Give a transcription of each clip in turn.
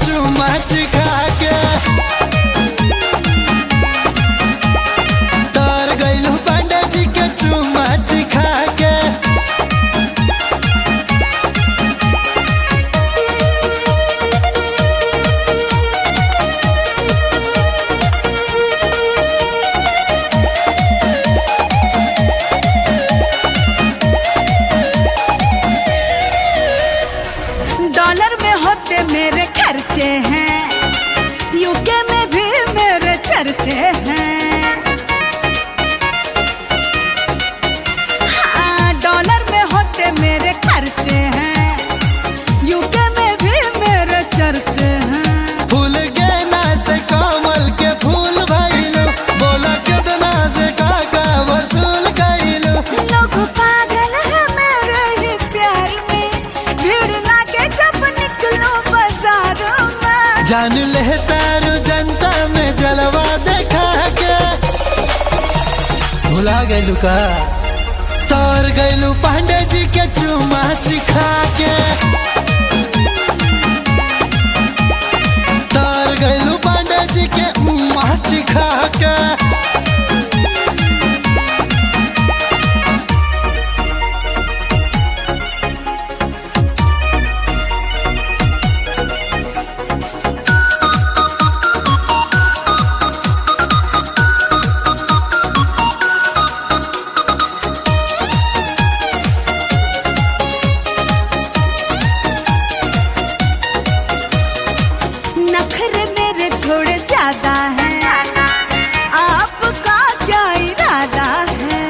चुम्मा चिखा के तर गइलू पांडे जी के चुम्मा चिखा के। डॉलर में होते मेरे खर्चे हैं, यूके में भी मेरे चर्चे हैं। हाँ, डॉलर में होते मेरे खर्चे हैं, यूके में भी मेरे चर्चे हैं। फूल गेना से कमल के फूल भइलू, बोला कितना से काका वसूल कइलू। लोग पागल है मेरे ही प्यार में, भीड़ लागे जब निकलो बाजारों में। जान ले तारू जनता में जलवा देखा के भुला गइलू का तर गइलू पांडे जी के चुम्मा चिखा के। तर गइलू पांडे जी के मुम्मा चिखा के। नखरे मेरे थोड़े ज्यादा हैं, आपका क्या इरादा है?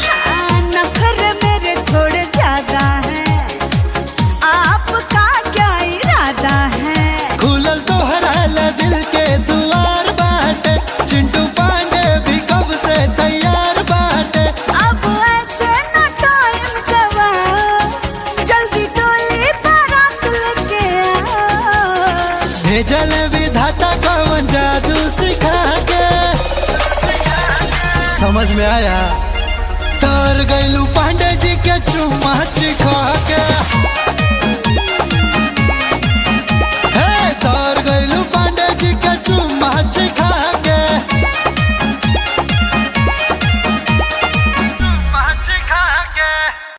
हाँ, नखरे मेरे थोड़े ज्यादा हैं, आपका क्या इरादा है? खुलल तोहरा ला दिल के दुआर बाटे, चिंटू पांडे भी कब से तैयार बाटे। अब ऐसे न टाइम गवाओ, जल्दी टोली बारात लेके आओ। भेजल विधाता कौन जादू सिखा के समझ में आया। तर गइलू पांडे जी के चुम्मा चिखा के।